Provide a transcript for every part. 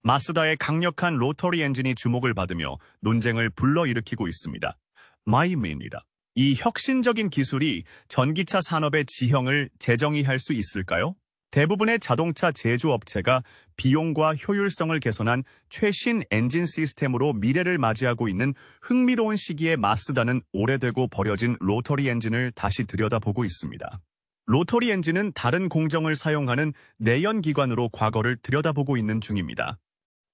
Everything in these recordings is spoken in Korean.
마쓰다의 강력한 로터리 엔진이 주목을 받으며 논쟁을 불러일으키고 있습니다. 마이미입니다. 이 혁신적인 기술이 전기차 산업의 지형을 재정의할 수 있을까요? 대부분의 자동차 제조업체가 비용과 효율성을 개선한 최신 엔진 시스템으로 미래를 맞이하고 있는 흥미로운 시기에 마쓰다는 오래되고 버려진 로터리 엔진을 다시 들여다보고 있습니다. 로터리 엔진은 다른 공정을 사용하는 내연기관으로 과거를 들여다보고 있는 중입니다.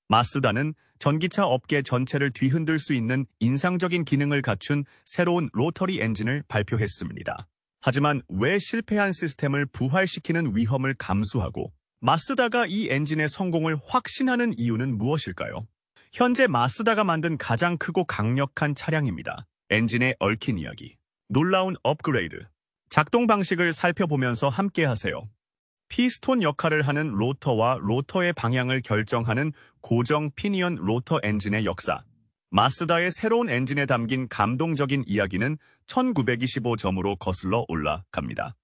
마쓰다는 전기차 업계 전체를 뒤흔들 수 있는 인상적인 기능을 갖춘 새로운 로터리 엔진을 발표했습니다. 하지만 왜 실패한 시스템을 부활시키는 위험을 감수하고 마쓰다가 이 엔진의 성공을 확신하는 이유는 무엇일까요? 현재 마쓰다가 만든 가장 크고 강력한 차량입니다. 엔진에 얽힌 이야기, 놀라운 업그레이드, 작동 방식을 살펴보면서 함께 하세요. 피스톤 역할을 하는 로터와 로터의 방향을 결정하는 고정 피니언 로터 엔진의 역사. 마쓰다의 새로운 엔진에 담긴 감동적인 이야기는 1925점으로 거슬러 올라갑니다.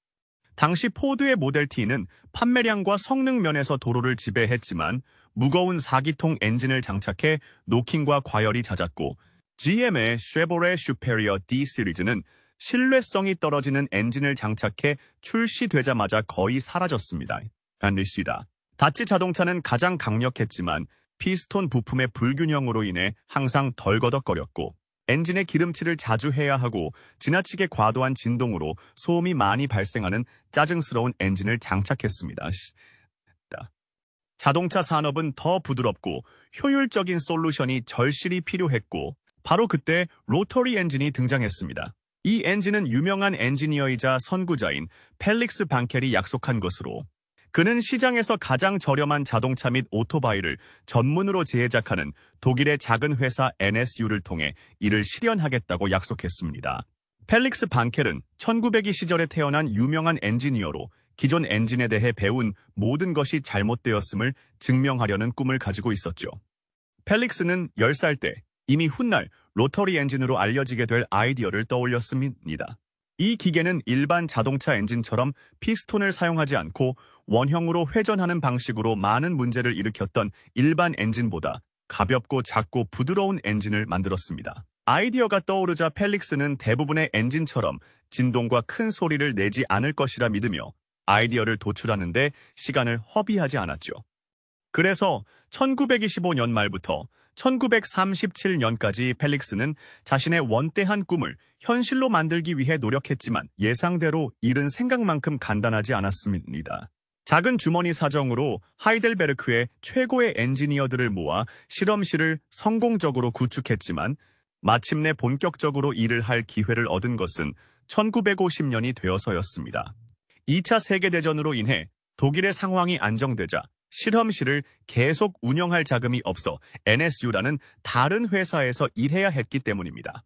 당시 포드의 모델 T는 판매량과 성능 면에서 도로를 지배했지만 무거운 4기통 엔진을 장착해 노킹과 과열이 잦았고 GM의 쉐보레 슈페리어 D 시리즈는 신뢰성이 떨어지는 엔진을 장착해 출시되자마자 거의 사라졌습니다. 다치 자동차는 가장 강력했지만 피스톤 부품의 불균형으로 인해 항상 덜거덕거렸고 엔진의 기름칠을 자주 해야 하고 지나치게 과도한 진동으로 소음이 많이 발생하는 짜증스러운 엔진을 장착했습니다. 자동차 산업은 더 부드럽고 효율적인 솔루션이 절실히 필요했고 바로 그때 로터리 엔진이 등장했습니다. 이 엔진은 유명한 엔지니어이자 선구자인 펠릭스 방켈이 약속한 것으로 그는 시장에서 가장 저렴한 자동차 및 오토바이를 전문으로 제작하는 독일의 작은 회사 NSU를 통해 이를 실현하겠다고 약속했습니다. 펠릭스 방켈은 1900이 시절에 태어난 유명한 엔지니어로 기존 엔진에 대해 배운 모든 것이 잘못되었음을 증명하려는 꿈을 가지고 있었죠. 펠릭스는 10살 때 이미 훗날 로터리 엔진으로 알려지게 될 아이디어를 떠올렸습니다. 이 기계는 일반 자동차 엔진처럼 피스톤을 사용하지 않고 원형으로 회전하는 방식으로 많은 문제를 일으켰던 일반 엔진보다 가볍고 작고 부드러운 엔진을 만들었습니다. 아이디어가 떠오르자 펠릭스는 대부분의 엔진처럼 진동과 큰 소리를 내지 않을 것이라 믿으며 아이디어를 도출하는데 시간을 허비하지 않았죠. 그래서 1925년 말부터 1937년까지 펠릭스는 자신의 원대한 꿈을 현실로 만들기 위해 노력했지만 예상대로 일은 생각만큼 간단하지 않았습니다. 작은 주머니 사정으로 하이델베르크의 최고의 엔지니어들을 모아 실험실을 성공적으로 구축했지만 마침내 본격적으로 일을 할 기회를 얻은 것은 1950년이 되어서였습니다. 2차 세계대전으로 인해 독일의 상황이 안정되자 실험실을 계속 운영할 자금이 없어 NSU라는 다른 회사에서 일해야 했기 때문입니다.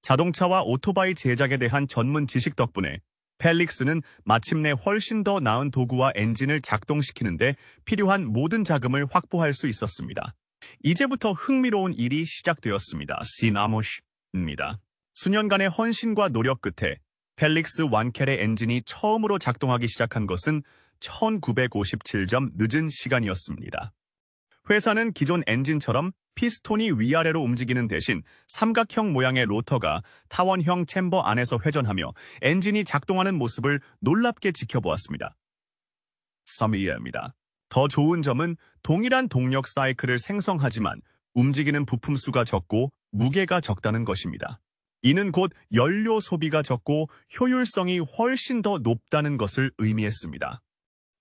자동차와 오토바이 제작에 대한 전문 지식 덕분에 펠릭스는 마침내 훨씬 더 나은 도구와 엔진을 작동시키는데 필요한 모든 자금을 확보할 수 있었습니다. 이제부터 흥미로운 일이 시작되었습니다. 시나모시입니다. 수년간의 헌신과 노력 끝에 펠릭스 완켈의 엔진이 처음으로 작동하기 시작한 것은 1957점 늦은 시간이었습니다. 회사는 기존 엔진처럼 피스톤이 위아래로 움직이는 대신 삼각형 모양의 로터가 타원형 챔버 안에서 회전하며 엔진이 작동하는 모습을 놀랍게 지켜보았습니다. 섬이해입니다. 더 좋은 점은 동일한 동력 사이클을 생성하지만 움직이는 부품 수가 적고 무게가 적다는 것입니다. 이는 곧 연료 소비가 적고 효율성이 훨씬 더 높다는 것을 의미했습니다.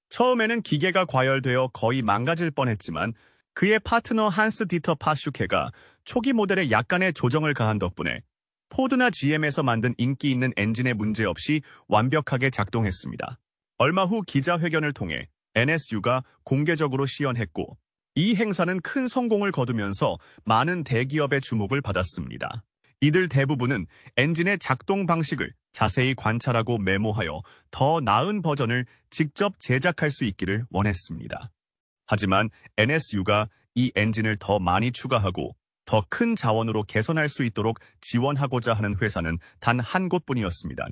처음에는 기계가 과열되어 거의 망가질 뻔했지만 그의 파트너 한스 디터 파슈케가 초기 모델에 약간의 조정을 가한 덕분에 포드나 GM에서 만든 인기 있는 엔진에 문제없이 완벽하게 작동했습니다. 얼마 후 기자회견을 통해 NSU가 공개적으로 시연했고 이 행사는 큰 성공을 거두면서 많은 대기업의 주목을 받았습니다. 이들 대부분은 엔진의 작동 방식을 자세히 관찰하고 메모하여 더 나은 버전을 직접 제작할 수 있기를 원했습니다. 하지만 NSU가 이 엔진을 더 많이 추가하고 더 큰 자원으로 개선할 수 있도록 지원하고자 하는 회사는 단 한 곳뿐이었습니다.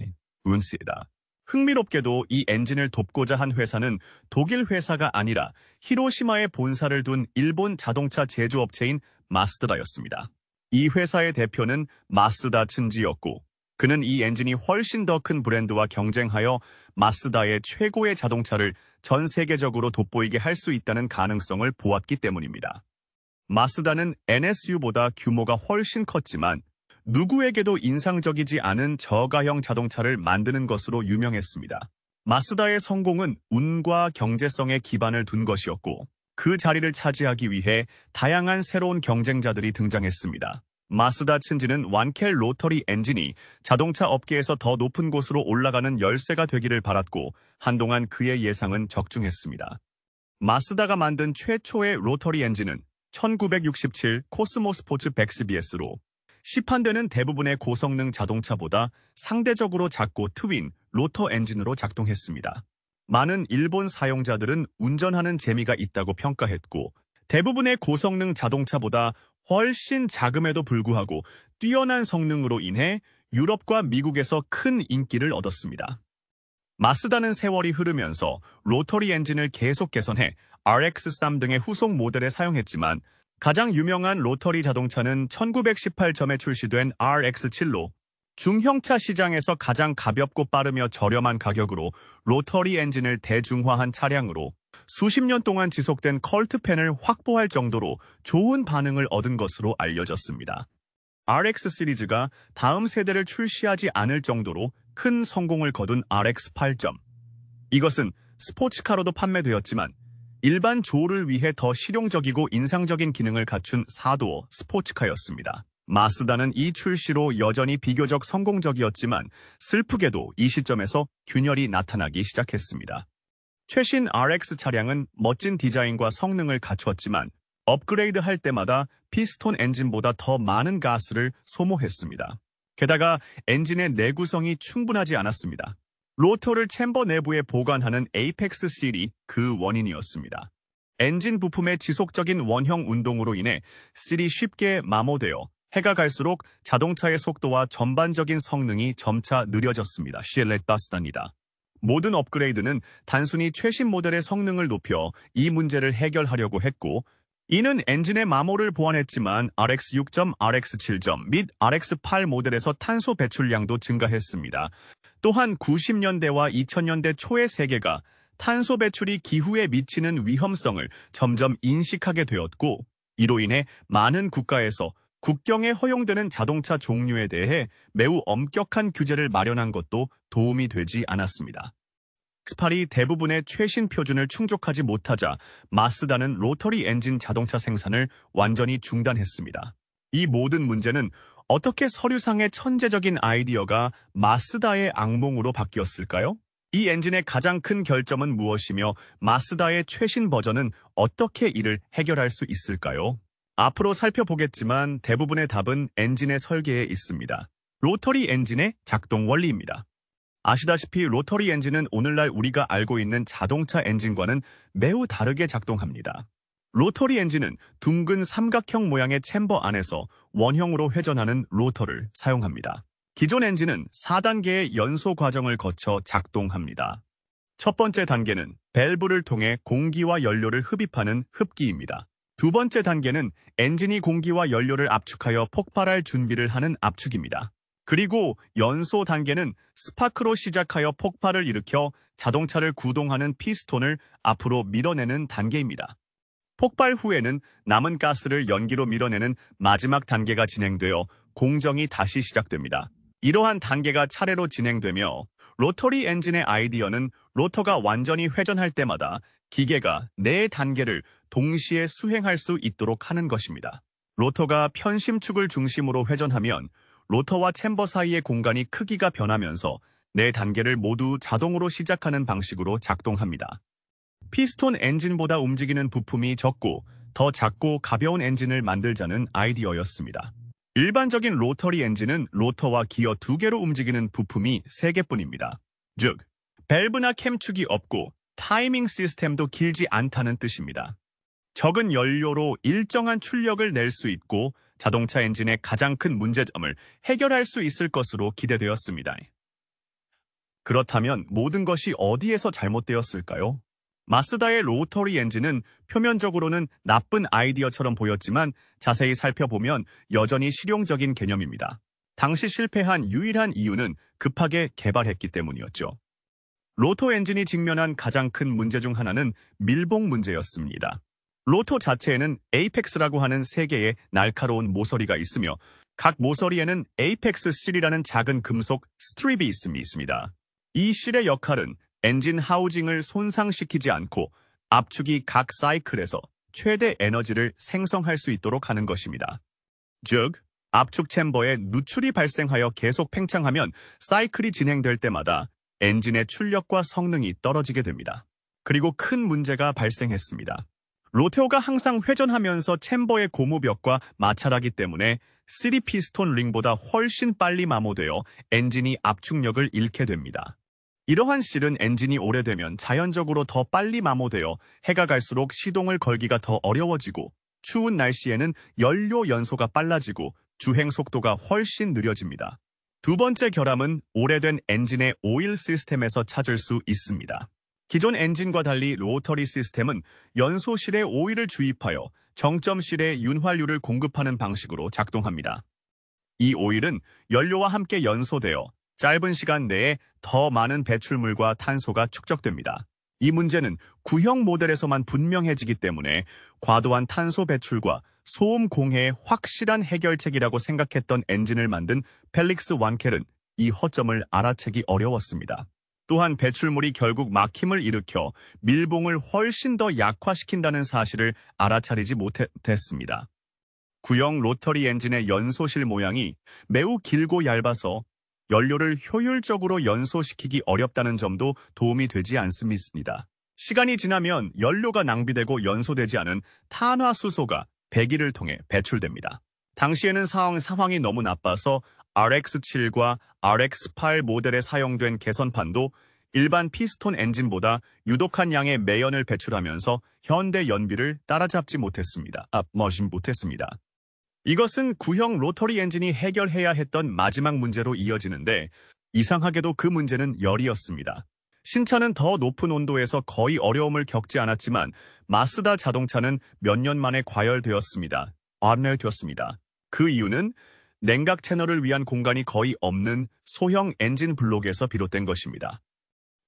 운시다. 흥미롭게도 이 엔진을 돕고자 한 회사는 독일 회사가 아니라 히로시마에 본사를 둔 일본 자동차 제조업체인 마쓰다였습니다. 이 회사의 대표는 마쓰다 츠지였고 그는 이 엔진이 훨씬 더 큰 브랜드와 경쟁하여 마쓰다의 최고의 자동차를 전 세계적으로 돋보이게 할 수 있다는 가능성을 보았기 때문입니다. 마쓰다는 NSU보다 규모가 훨씬 컸지만 누구에게도 인상적이지 않은 저가형 자동차를 만드는 것으로 유명했습니다. 마쓰다의 성공은 운과 경제성에 기반을 둔 것이었고 그 자리를 차지하기 위해 다양한 새로운 경쟁자들이 등장했습니다. 마쓰다 츠지는 완켈 로터리 엔진이 자동차 업계에서 더 높은 곳으로 올라가는 열쇠가 되기를 바랐고 한동안 그의 예상은 적중했습니다. 마쓰다가 만든 최초의 로터리 엔진은 1967 코스모 스포츠 110BS로 시판되는 대부분의 고성능 자동차보다 상대적으로 작고 트윈 로터 엔진으로 작동했습니다. 많은 일본 사용자들은 운전하는 재미가 있다고 평가했고 대부분의 고성능 자동차보다 훨씬 작음에도 불구하고 뛰어난 성능으로 인해 유럽과 미국에서 큰 인기를 얻었습니다. 마쓰다는 세월이 흐르면서 로터리 엔진을 계속 개선해 RX3 등의 후속 모델에 사용했지만 가장 유명한 로터리 자동차는 1918점에 출시된 RX7로 중형차 시장에서 가장 가볍고 빠르며 저렴한 가격으로 로터리 엔진을 대중화한 차량으로 수십 년 동안 지속된 컬트팬을 확보할 정도로 좋은 반응을 얻은 것으로 알려졌습니다. RX 시리즈가 다음 세대를 출시하지 않을 정도로 큰 성공을 거둔 RX8점. 이것은 스포츠카로도 판매되었지만 일반 조를 위해 더 실용적이고 인상적인 기능을 갖춘 4도어 스포츠카였습니다. 마쓰다는 이 출시로 여전히 비교적 성공적이었지만 슬프게도 이 시점에서 균열이 나타나기 시작했습니다. 최신 RX 차량은 멋진 디자인과 성능을 갖추었지만 업그레이드 할 때마다 피스톤 엔진보다 더 많은 가스를 소모했습니다. 게다가 엔진의 내구성이 충분하지 않았습니다. 로터를 챔버 내부에 보관하는 에이펙스 실이 그 원인이었습니다. 엔진 부품의 지속적인 원형 운동으로 인해 실이 쉽게 마모되어 해가 갈수록 자동차의 속도와 전반적인 성능이 점차 느려졌습니다. 실레따스단이다. 모든 업그레이드는 단순히 최신 모델의 성능을 높여 이 문제를 해결하려고 했고 이는 엔진의 마모를 보완했지만 RX6점, RX7점 및 RX8 모델에서 탄소 배출량도 증가했습니다. 또한 90년대와 2000년대 초의 세계가 탄소 배출이 기후에 미치는 위험성을 점점 인식하게 되었고 이로 인해 많은 국가에서 국경에 허용되는 자동차 종류에 대해 매우 엄격한 규제를 마련한 것도 도움이 되지 않았습니다. X8이 대부분의 최신 표준을 충족하지 못하자 마쓰다는 로터리 엔진 자동차 생산을 완전히 중단했습니다. 이 모든 문제는 어떻게 서류상의 천재적인 아이디어가 마쓰다의 악몽으로 바뀌었을까요? 이 엔진의 가장 큰 결점은 무엇이며 마쓰다의 최신 버전은 어떻게 이를 해결할 수 있을까요? 앞으로 살펴보겠지만 대부분의 답은 엔진의 설계에 있습니다. 로터리 엔진의 작동 원리입니다. 아시다시피 로터리 엔진은 오늘날 우리가 알고 있는 자동차 엔진과는 매우 다르게 작동합니다. 로터리 엔진은 둥근 삼각형 모양의 챔버 안에서 원형으로 회전하는 로터를 사용합니다. 기존 엔진은 4단계의 연소 과정을 거쳐 작동합니다. 첫 번째 단계는 밸브를 통해 공기와 연료를 흡입하는 흡기입니다. 두 번째 단계는 엔진이 공기와 연료를 압축하여 폭발할 준비를 하는 압축입니다. 그리고 연소 단계는 스파크로 시작하여 폭발을 일으켜 자동차를 구동하는 피스톤을 앞으로 밀어내는 단계입니다. 폭발 후에는 남은 가스를 연기로 밀어내는 마지막 단계가 진행되어 공정이 다시 시작됩니다. 이러한 단계가 차례로 진행되며 로터리 엔진의 아이디어는 로터가 완전히 회전할 때마다 기계가 4단계를 동시에 수행할 수 있도록 하는 것입니다. 로터가 편심축을 중심으로 회전하면 로터와 챔버 사이의 공간이 크기가 변하면서 4단계를 모두 자동으로 시작하는 방식으로 작동합니다. 피스톤 엔진보다 움직이는 부품이 적고 더 작고 가벼운 엔진을 만들자는 아이디어였습니다. 일반적인 로터리 엔진은 로터와 기어 2개로 움직이는 부품이 3개뿐입니다. 즉, 밸브나 캠축이 없고 타이밍 시스템도 길지 않다는 뜻입니다. 적은 연료로 일정한 출력을 낼 수 있고 자동차 엔진의 가장 큰 문제점을 해결할 수 있을 것으로 기대되었습니다. 그렇다면 모든 것이 어디에서 잘못되었을까요? 마쓰다의 로터리 엔진은 표면적으로는 나쁜 아이디어처럼 보였지만 자세히 살펴보면 여전히 실용적인 개념입니다. 당시 실패한 유일한 이유는 급하게 개발했기 때문이었죠. 로터 엔진이 직면한 가장 큰 문제 중 하나는 밀봉 문제였습니다. 로터 자체에는 에이펙스라고 하는 3개의 날카로운 모서리가 있으며 각 모서리에는 에이펙스 실이라는 작은 금속 스트립이 있습니다. 이 실의 역할은 엔진 하우징을 손상시키지 않고 압축이 각 사이클에서 최대 에너지를 생성할 수 있도록 하는 것입니다. 즉, 압축 챔버에 누출이 발생하여 계속 팽창하면 사이클이 진행될 때마다 엔진의 출력과 성능이 떨어지게 됩니다. 그리고 큰 문제가 발생했습니다. 로테오가 항상 회전하면서 챔버의 고무벽과 마찰하기 때문에 3피스톤 링보다 훨씬 빨리 마모되어 엔진이 압축력을 잃게 됩니다. 이러한 실은 엔진이 오래되면 자연적으로 더 빨리 마모되어 해가 갈수록 시동을 걸기가 더 어려워지고 추운 날씨에는 연료 연소가 빨라지고 주행 속도가 훨씬 느려집니다. 두 번째 결함은 오래된 엔진의 오일 시스템에서 찾을 수 있습니다. 기존 엔진과 달리 로터리 시스템은 연소실에 오일을 주입하여 정점실에 윤활유를 공급하는 방식으로 작동합니다. 이 오일은 연료와 함께 연소되어 짧은 시간 내에 더 많은 배출물과 탄소가 축적됩니다. 이 문제는 구형 모델에서만 분명해지기 때문에 과도한 탄소 배출과 소음 공해의 확실한 해결책이라고 생각했던 엔진을 만든 펠릭스 완켈은 이 허점을 알아채기 어려웠습니다. 또한 배출물이 결국 막힘을 일으켜 밀봉을 훨씬 더 약화시킨다는 사실을 알아차리지 못했습니다. 구형 로터리 엔진의 연소실 모양이 매우 길고 얇아서 연료를 효율적으로 연소시키기 어렵다는 점도 도움이 되지 않습니다. 시간이 지나면 연료가 낭비되고 연소되지 않은 탄화수소가 배기를 통해 배출됩니다. 당시에는 상황이 너무 나빠서 RX7과 RX8 모델에 사용된 개선판도 일반 피스톤 엔진보다 유독한 양의 매연을 배출하면서 현대 연비를 따라잡지 못했습니다. 이것은 구형 로터리 엔진이 해결해야 했던 마지막 문제로 이어지는데 이상하게도 그 문제는 열이었습니다. 신차는 더 높은 온도에서 거의 어려움을 겪지 않았지만 마쓰다 자동차는 몇 년 만에 과열되었습니다. 그 이유는 냉각 채널을 위한 공간이 거의 없는 소형 엔진 블록에서 비롯된 것입니다.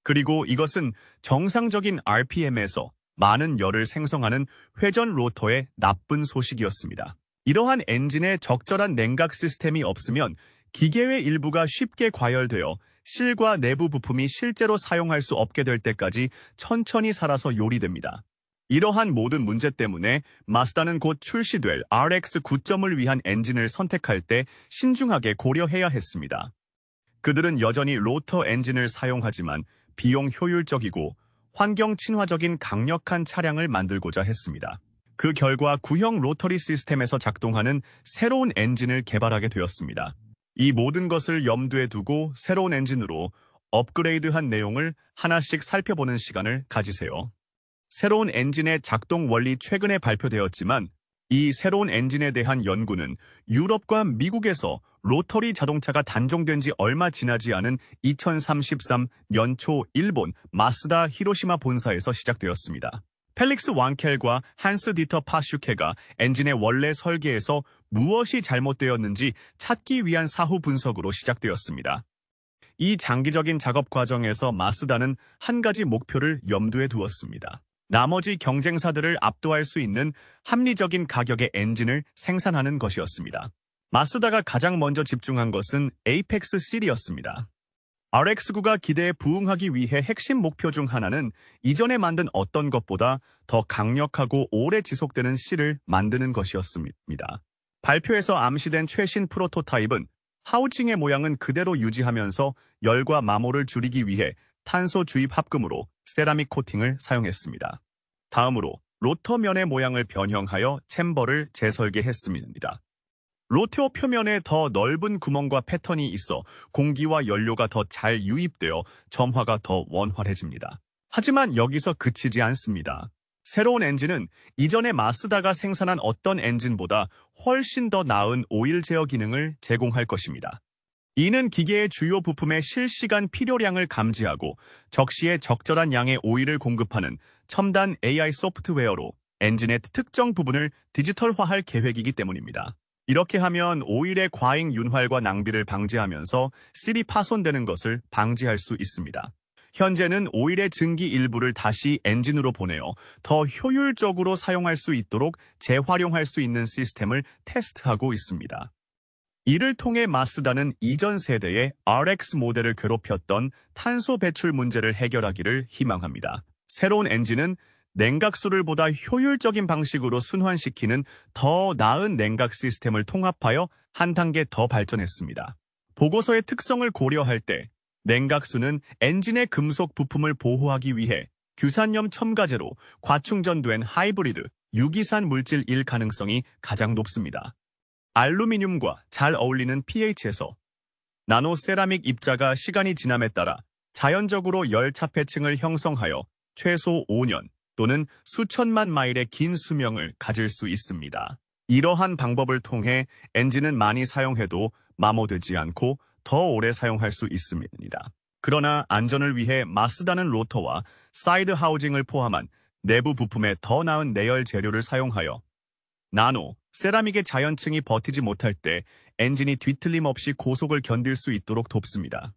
그리고 이것은 정상적인 RPM에서 많은 열을 생성하는 회전 로터의 나쁜 소식이었습니다. 이러한 엔진에 적절한 냉각 시스템이 없으면 기계의 일부가 쉽게 과열되어 실과 내부 부품이 실제로 사용할 수 없게 될 때까지 천천히 살아서 요리됩니다. 이러한 모든 문제 때문에 마쓰다는 곧 출시될 RX 9점을 위한 엔진을 선택할 때 신중하게 고려해야 했습니다. 그들은 여전히 로터 엔진을 사용하지만 비용 효율적이고 환경 친화적인 강력한 차량을 만들고자 했습니다. 그 결과 구형 로터리 시스템에서 작동하는 새로운 엔진을 개발하게 되었습니다. 이 모든 것을 염두에 두고 새로운 엔진으로 업그레이드한 내용을 하나씩 살펴보는 시간을 가지세요. 새로운 엔진의 작동 원리 최근에 발표되었지만 이 새로운 엔진에 대한 연구는 유럽과 미국에서 로터리 자동차가 단종된 지 얼마 지나지 않은 2033 연초 일본 마쓰다 히로시마 본사에서 시작되었습니다. 펠릭스 완켈과 한스 디터 파슈케가 엔진의 원래 설계에서 무엇이 잘못되었는지 찾기 위한 사후 분석으로 시작되었습니다. 이 장기적인 작업 과정에서 마쓰다는 한 가지 목표를 염두에 두었습니다. 나머지 경쟁사들을 압도할 수 있는 합리적인 가격의 엔진을 생산하는 것이었습니다. 마쓰다가 가장 먼저 집중한 것은 에이펙스 실이었습니다. RX9가 기대에 부응하기 위해 핵심 목표 중 하나는 이전에 만든 어떤 것보다 더 강력하고 오래 지속되는 실을 만드는 것이었습니다. 발표에서 암시된 최신 프로토타입은 하우징의 모양은 그대로 유지하면서 열과 마모를 줄이기 위해 탄소 주입 합금으로 세라믹 코팅을 사용했습니다. 다음으로 로터면의 모양을 변형하여 챔버를 재설계했습니다. 로터 표면에 더 넓은 구멍과 패턴이 있어 공기와 연료가 더 잘 유입되어 점화가 더 원활해집니다. 하지만 여기서 그치지 않습니다. 새로운 엔진은 이전에 마쓰다가 생산한 어떤 엔진보다 훨씬 더 나은 오일 제어 기능을 제공할 것입니다. 이는 기계의 주요 부품의 실시간 필요량을 감지하고 적시에 적절한 양의 오일을 공급하는 첨단 AI 소프트웨어로 엔진의 특정 부분을 디지털화할 계획이기 때문입니다. 이렇게 하면 오일의 과잉 윤활과 낭비를 방지하면서 실이 파손되는 것을 방지할 수 있습니다. 현재는 오일의 증기 일부를 다시 엔진으로 보내어 더 효율적으로 사용할 수 있도록 재활용할 수 있는 시스템을 테스트하고 있습니다. 이를 통해 마쓰다는 이전 세대의 RX 모델을 괴롭혔던 탄소 배출 문제를 해결하기를 희망합니다. 새로운 엔진은 냉각수를 보다 효율적인 방식으로 순환시키는 더 나은 냉각 시스템을 통합하여 한 단계 더 발전했습니다. 보고서의 특성을 고려할 때 냉각수는 엔진의 금속 부품을 보호하기 위해 규산염 첨가제로 과충전된 하이브리드, 유기산 물질일 가능성이 가장 높습니다. 알루미늄과 잘 어울리는 pH에서 나노세라믹 입자가 시간이 지남에 따라 자연적으로 열 차폐층을 형성하여 최소 5년 또는 수천만 마일의 긴 수명을 가질 수 있습니다. 이러한 방법을 통해 엔진은 많이 사용해도 마모되지 않고 더 오래 사용할 수 있습니다. 그러나 안전을 위해 마쓰다는 로터와 사이드 하우징을 포함한 내부 부품에 더 나은 내열 재료를 사용하여 나노, 세라믹의 자연층이 버티지 못할 때 엔진이 뒤틀림 없이 고속을 견딜 수 있도록 돕습니다.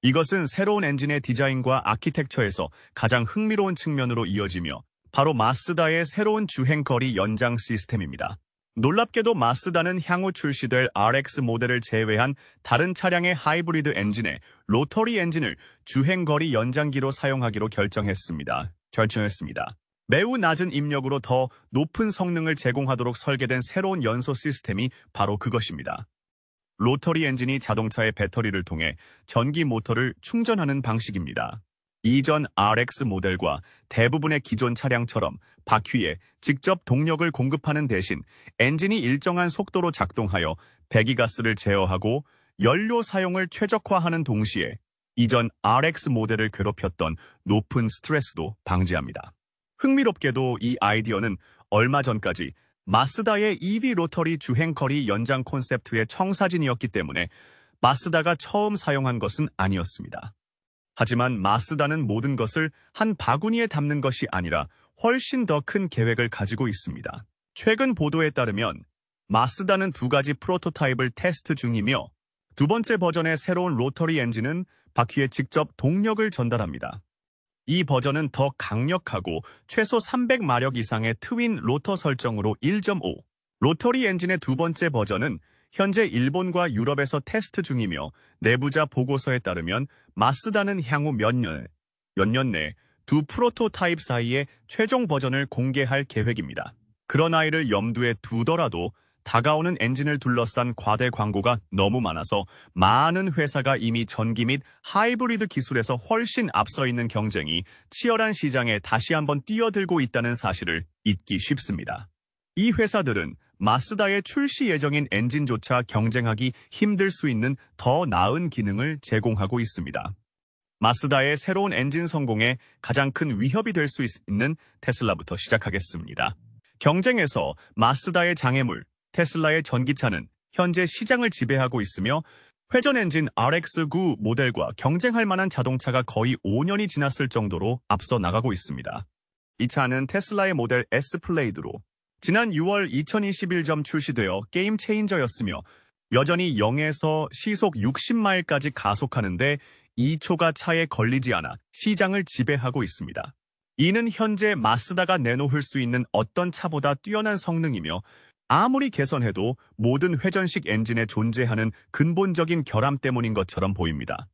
이것은 새로운 엔진의 디자인과 아키텍처에서 가장 흥미로운 측면으로 이어지며 바로 마쓰다의 새로운 주행거리 연장 시스템입니다. 놀랍게도 마쓰다는 향후 출시될 RX 모델을 제외한 다른 차량의 하이브리드 엔진에 로터리 엔진을 주행거리 연장기로 사용하기로 결정했습니다. 매우 낮은 입력으로 더 높은 성능을 제공하도록 설계된 새로운 연소 시스템이 바로 그것입니다. 로터리 엔진이 자동차의 배터리를 통해 전기 모터를 충전하는 방식입니다. 이전 RX 모델과 대부분의 기존 차량처럼 바퀴에 직접 동력을 공급하는 대신 엔진이 일정한 속도로 작동하여 배기가스를 제어하고 연료 사용을 최적화하는 동시에 이전 RX 모델을 괴롭혔던 높은 스트레스도 방지합니다. 흥미롭게도 이 아이디어는 얼마 전까지 마쓰다의 EV 로터리 주행거리 연장 콘셉트의 청사진이었기 때문에 마쓰다가 처음 사용한 것은 아니었습니다. 하지만 마쓰다는 모든 것을 한 바구니에 담는 것이 아니라 훨씬 더 큰 계획을 가지고 있습니다. 최근 보도에 따르면 마쓰다는 2가지 프로토타입을 테스트 중이며 두 번째 버전의 새로운 로터리 엔진은 바퀴에 직접 동력을 전달합니다. 이 버전은 더 강력하고 최소 300마력 이상의 트윈 로터 설정으로 1.5. 로터리 엔진의 두 번째 버전은 현재 일본과 유럽에서 테스트 중이며 내부자 보고서에 따르면 마쓰다는 향후 몇 년 내 두 프로토타입 사이에 최종 버전을 공개할 계획입니다. 그러나 이를 염두에 두더라도 다가오는 엔진을 둘러싼 과대 광고가 너무 많아서 많은 회사가 이미 전기 및 하이브리드 기술에서 훨씬 앞서 있는 경쟁이 치열한 시장에 다시 한번 뛰어들고 있다는 사실을 잊기 쉽습니다. 이 회사들은 마쓰다의 출시 예정인 엔진조차 경쟁하기 힘들 수 있는 더 나은 기능을 제공하고 있습니다. 마쓰다의 새로운 엔진 성공에 가장 큰 위협이 될 수 있는 테슬라부터 시작하겠습니다. 경쟁에서 마쓰다의 장애물, 테슬라의 전기차는 현재 시장을 지배하고 있으며 회전 엔진 RX9 모델과 경쟁할 만한 자동차가 거의 5년이 지났을 정도로 앞서 나가고 있습니다. 이 차는 테슬라의 모델 S 플레이드로 지난 6월 2021점 출시되어 게임 체인저였으며 여전히 0에서 시속 60마일까지 가속하는데 2초가 차에 걸리지 않아 시장을 지배하고 있습니다. 이는 현재 마쓰다가 내놓을 수 있는 어떤 차보다 뛰어난 성능이며 아무리 개선해도 모든 회전식 엔진에 존재하는 근본적인 결함 때문인 것처럼 보입니다.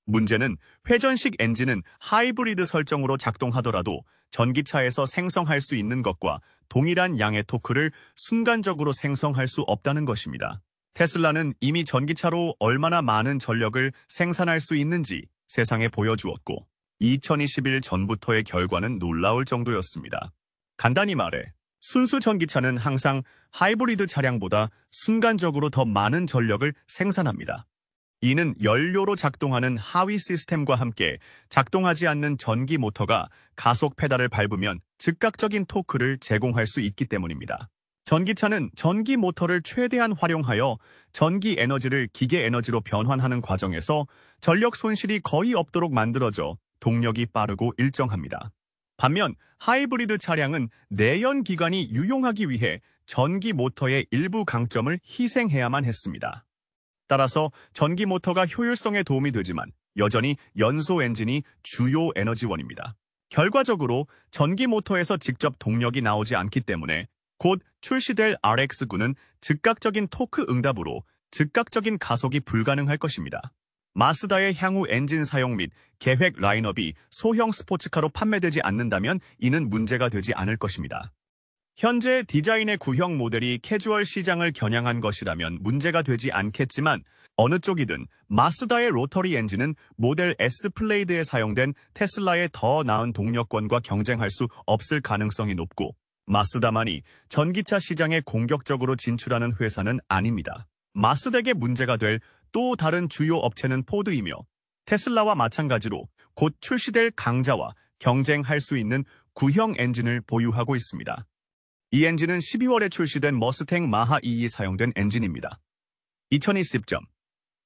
문제는 회전식 엔진은 하이브리드 설정으로 작동하더라도 전기차에서 생성할 수 있는 것과 동일한 양의 토크를 순간적으로 생성할 수 없다는 것입니다. 테슬라는 이미 전기차로 얼마나 많은 전력을 생산할 수 있는지 세상에 보여주었고 2021 전부터의 결과는 놀라울 정도였습니다. 간단히 말해 순수 전기차는 항상 하이브리드 차량보다 순간적으로 더 많은 전력을 생산합니다. 이는 연료로 작동하는 하위 시스템과 함께 작동하지 않는 전기 모터가 가속 페달을 밟으면 즉각적인 토크를 제공할 수 있기 때문입니다. 전기차는 전기 모터를 최대한 활용하여 전기 에너지를 기계 에너지로 변환하는 과정에서 전력 손실이 거의 없도록 만들어져 동력이 빠르고 일정합니다. 반면 하이브리드 차량은 내연 기관이 유용하기 위해 전기 모터의 일부 강점을 희생해야만 했습니다. 따라서 전기 모터가 효율성에 도움이 되지만 여전히 연소 엔진이 주요 에너지원입니다. 결과적으로 전기 모터에서 직접 동력이 나오지 않기 때문에 곧 출시될 RX9는 즉각적인 토크 응답으로 즉각적인 가속이 불가능할 것입니다. 마쓰다의 향후 엔진 사용 및 계획 라인업이 소형 스포츠카로 판매되지 않는다면 이는 문제가 되지 않을 것입니다. 현재 디자인의 구형 모델이 캐주얼 시장을 겨냥한 것이라면 문제가 되지 않겠지만 어느 쪽이든 마쓰다의 로터리 엔진은 모델 S 플레이드에 사용된 테슬라의 더 나은 동력권과 경쟁할 수 없을 가능성이 높고 마쓰다만이 전기차 시장에 공격적으로 진출하는 회사는 아닙니다. 마쓰다에게 문제가 될 또 다른 주요 업체는 포드이며 테슬라와 마찬가지로 곧 출시될 강자와 경쟁할 수 있는 구형 엔진을 보유하고 있습니다. 이 엔진은 12월에 출시된 머스탱 마하 2에 사용된 엔진입니다. 2020점.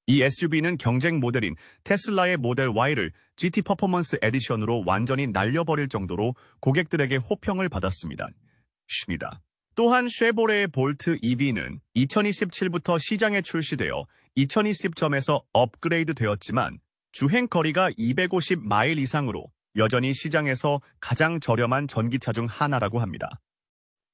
이 SUV는 경쟁 모델인 테슬라의 모델 Y를 GT 퍼포먼스 에디션으로 완전히 날려버릴 정도로 고객들에게 호평을 받았습니다. 또한 쉐보레의 볼트 EV는 2027부터 시장에 출시되어 2020점에서 업그레이드 되었지만 주행거리가 250마일 이상으로 여전히 시장에서 가장 저렴한 전기차 중 하나라고 합니다.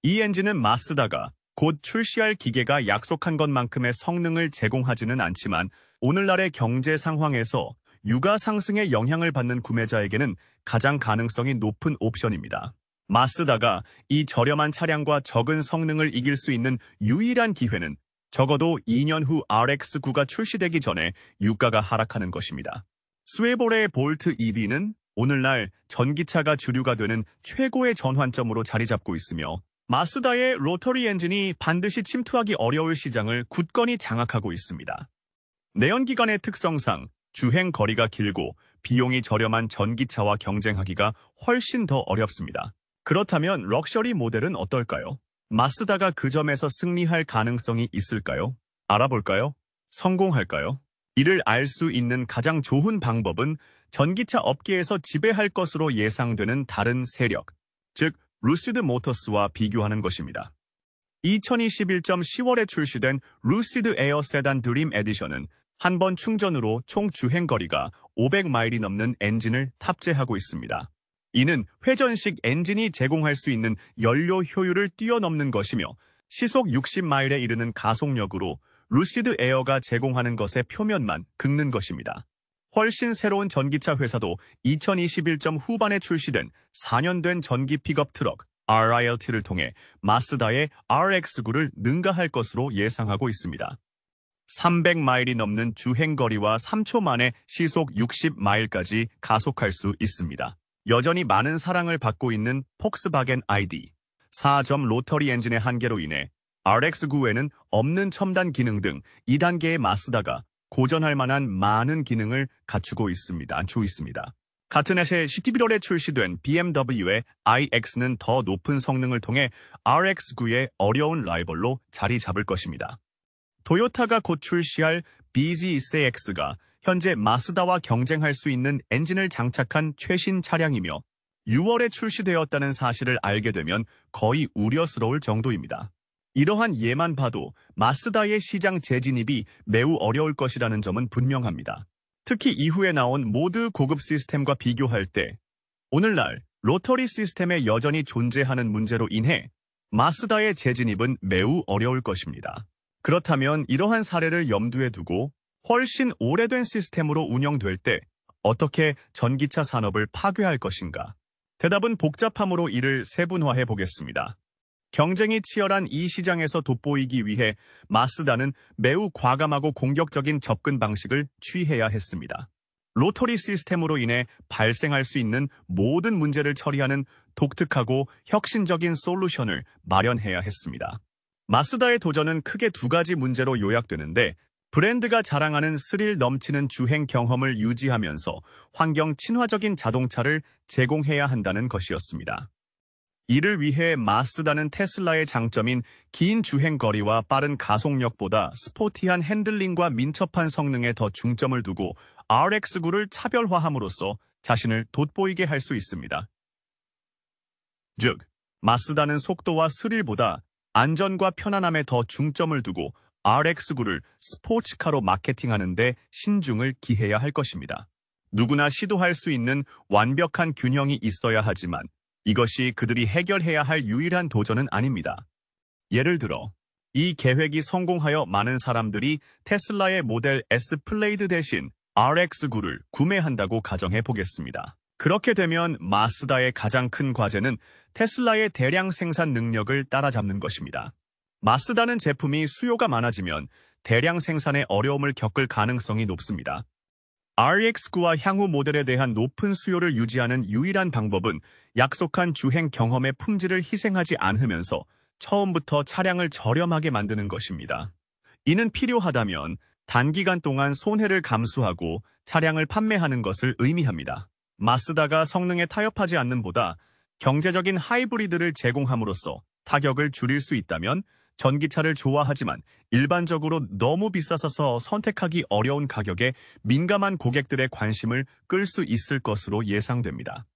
이 엔진은 마쓰다가 곧 출시할 기계가 약속한 것만큼의 성능을 제공하지는 않지만 오늘날의 경제 상황에서 유가 상승에 영향을 받는 구매자에게는 가장 가능성이 높은 옵션입니다. 마쓰다가 이 저렴한 차량과 적은 성능을 이길 수 있는 유일한 기회는 적어도 2년 후 RX9가 출시되기 전에 유가가 하락하는 것입니다. 스웨보레의 볼트 EV는 오늘날 전기차가 주류가 되는 최고의 전환점으로 자리 잡고 있으며 마쓰다의 로터리 엔진이 반드시 침투하기 어려울 시장을 굳건히 장악하고 있습니다. 내연기관의 특성상 주행 거리가 길고 비용이 저렴한 전기차와 경쟁하기가 훨씬 더 어렵습니다. 그렇다면 럭셔리 모델은 어떨까요? 마쓰다가 그 점에서 승리할 가능성이 있을까요? 알아볼까요? 성공할까요? 이를 알 수 있는 가장 좋은 방법은 전기차 업계에서 지배할 것으로 예상되는 다른 세력, 즉 루시드 모터스와 비교하는 것입니다. 2021점 10월에 출시된 루시드 에어 세단 드림 에디션은 한 번 충전으로 총 주행거리가 500마일이 넘는 엔진을 탑재하고 있습니다. 이는 회전식 엔진이 제공할 수 있는 연료 효율을 뛰어넘는 것이며 시속 60마일에 이르는 가속력으로 루시드 에어가 제공하는 것의 표면만 긁는 것입니다. 훨씬 새로운 전기차 회사도 2021점 후반에 출시된 4년 된 전기 픽업 트럭 RILT를 통해 마쓰다의 RX9를 능가할 것으로 예상하고 있습니다. 300마일이 넘는 주행거리와 3초 만에 시속 60마일까지 가속할 수 있습니다. 여전히 많은 사랑을 받고 있는 폭스바겐 ID 4점 로터리 엔진의 한계로 인해 RX9에는 없는 첨단 기능 등 2단계의 마쓰다가 고전할 만한 많은 기능을 갖추고 있습니다. 같은 해 11월에 출시된 BMW의 iX는 더 높은 성능을 통해 RX9의 어려운 라이벌로 자리 잡을 것입니다. 토요타가 곧 출시할 BZ4X가 현재 마쓰다와 경쟁할 수 있는 엔진을 장착한 최신 차량이며 6월에 출시되었다는 사실을 알게 되면 거의 우려스러울 정도입니다. 이러한 예만 봐도 마쓰다의 시장 재진입이 매우 어려울 것이라는 점은 분명합니다. 특히 이후에 나온 모드 고급 시스템과 비교할 때 오늘날 로터리 시스템에 여전히 존재하는 문제로 인해 마쓰다의 재진입은 매우 어려울 것입니다. 그렇다면 이러한 사례를 염두에 두고 훨씬 오래된 시스템으로 운영될 때 어떻게 전기차 산업을 파괴할 것인가? 대답은 복잡함으로 이를 세분화해 보겠습니다. 경쟁이 치열한 이 시장에서 돋보이기 위해 마쓰다는 매우 과감하고 공격적인 접근 방식을 취해야 했습니다. 로터리 시스템으로 인해 발생할 수 있는 모든 문제를 처리하는 독특하고 혁신적인 솔루션을 마련해야 했습니다. 마쓰다의 도전은 크게 두 가지 문제로 요약되는데 브랜드가 자랑하는 스릴 넘치는 주행 경험을 유지하면서 환경 친화적인 자동차를 제공해야 한다는 것이었습니다. 이를 위해 마쓰다는 테슬라의 장점인 긴 주행거리와 빠른 가속력보다 스포티한 핸들링과 민첩한 성능에 더 중점을 두고 RX9를 차별화함으로써 자신을 돋보이게 할 수 있습니다. 즉, 마쓰다는 속도와 스릴보다 안전과 편안함에 더 중점을 두고 RX9를 스포츠카로 마케팅하는 데 신중을 기해야 할 것입니다. 누구나 시도할 수 있는 완벽한 균형이 있어야 하지만 이것이 그들이 해결해야 할 유일한 도전은 아닙니다. 예를 들어, 이 계획이 성공하여 많은 사람들이 테슬라의 모델 S 플레이드 대신 RX9를 구매한다고 가정해 보겠습니다. 그렇게 되면 마쓰다의 가장 큰 과제는 테슬라의 대량 생산 능력을 따라잡는 것입니다. 마쓰다는 제품이 수요가 많아지면 대량 생산에 어려움을 겪을 가능성이 높습니다. RX9와 향후 모델에 대한 높은 수요를 유지하는 유일한 방법은 약속한 주행 경험의 품질을 희생하지 않으면서 처음부터 차량을 저렴하게 만드는 것입니다. 이는 필요하다면 단기간 동안 손해를 감수하고 차량을 판매하는 것을 의미합니다. 마쓰다가 성능에 타협하지 않는 보다 경제적인 하이브리드를 제공함으로써 타격을 줄일 수 있다면 전기차를 좋아하지만 일반적으로 너무 비싸서 선택하기 어려운 가격에 민감한 고객들의 관심을 끌 수 있을 것으로 예상됩니다.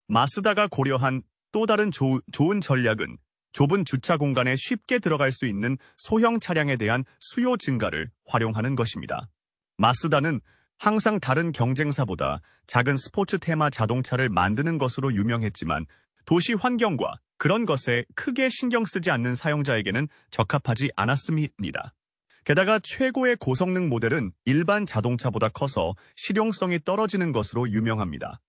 마쓰다가 고려한 또 다른 좋은 전략은 좁은 주차 공간에 쉽게 들어갈 수 있는 소형 차량에 대한 수요 증가를 활용하는 것입니다. 마쓰다는 항상 다른 경쟁사보다 작은 스포츠 테마 자동차를 만드는 것으로 유명했지만 도시 환경과 그런 것에 크게 신경 쓰지 않는 사용자에게는 적합하지 않았습니다. 게다가 최고의 고성능 모델은 일반 자동차보다 커서 실용성이 떨어지는 것으로 유명합니다.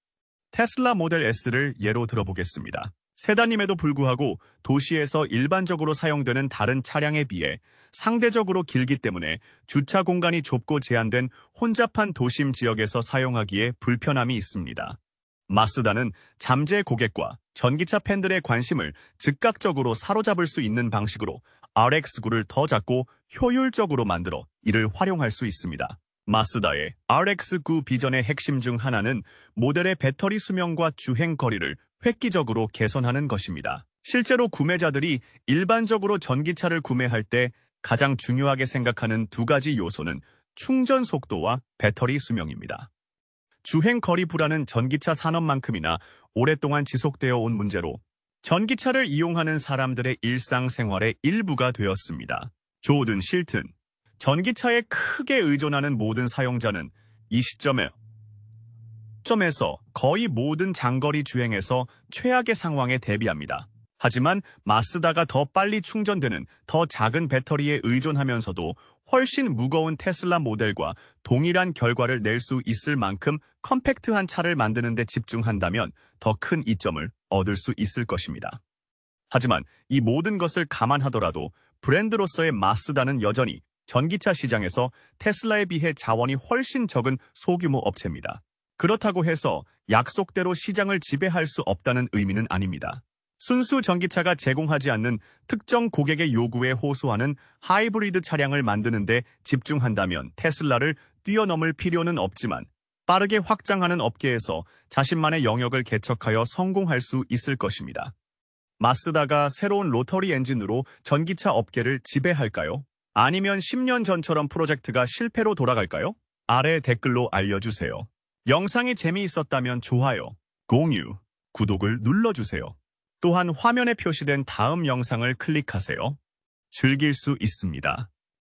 테슬라 모델 S를 예로 들어보겠습니다. 세단임에도 불구하고 도시에서 일반적으로 사용되는 다른 차량에 비해 상대적으로 길기 때문에 주차 공간이 좁고 제한된 혼잡한 도심 지역에서 사용하기에 불편함이 있습니다. 마쓰다는 잠재 고객과 전기차 팬들의 관심을 즉각적으로 사로잡을 수 있는 방식으로 RX9를 더 작고 효율적으로 만들어 이를 활용할 수 있습니다. 마쓰다의 RX9 비전의 핵심 중 하나는 모델의 배터리 수명과 주행 거리를 획기적으로 개선하는 것입니다. 실제로 구매자들이 일반적으로 전기차를 구매할 때 가장 중요하게 생각하는 두 가지 요소는 충전 속도와 배터리 수명입니다. 주행 거리 불안은 전기차 산업만큼이나 오랫동안 지속되어 온 문제로 전기차를 이용하는 사람들의 일상생활의 일부가 되었습니다. 좋든 싫든 전기차에 크게 의존하는 모든 사용자는 이 시점에서 거의 모든 장거리 주행에서 최악의 상황에 대비합니다. 하지만 마쓰다가 더 빨리 충전되는 더 작은 배터리에 의존하면서도 훨씬 무거운 테슬라 모델과 동일한 결과를 낼 수 있을 만큼 컴팩트한 차를 만드는 데 집중한다면 더 큰 이점을 얻을 수 있을 것입니다. 하지만 이 모든 것을 감안하더라도 브랜드로서의 마쓰다는 여전히 전기차 시장에서 테슬라에 비해 자원이 훨씬 적은 소규모 업체입니다. 그렇다고 해서 약속대로 시장을 지배할 수 없다는 의미는 아닙니다. 순수 전기차가 제공하지 않는 특정 고객의 요구에 호소하는 하이브리드 차량을 만드는 데 집중한다면 테슬라를 뛰어넘을 필요는 없지만 빠르게 확장하는 업계에서 자신만의 영역을 개척하여 성공할 수 있을 것입니다. 마쓰다가 새로운 로터리 엔진으로 전기차 업계를 지배할까요? 아니면 10년 전처럼 프로젝트가 실패로 돌아갈까요? 아래 댓글로 알려주세요. 영상이 재미있었다면 좋아요, 공유, 구독을 눌러주세요. 또한 화면에 표시된 다음 영상을 클릭하세요. 즐길 수 있습니다.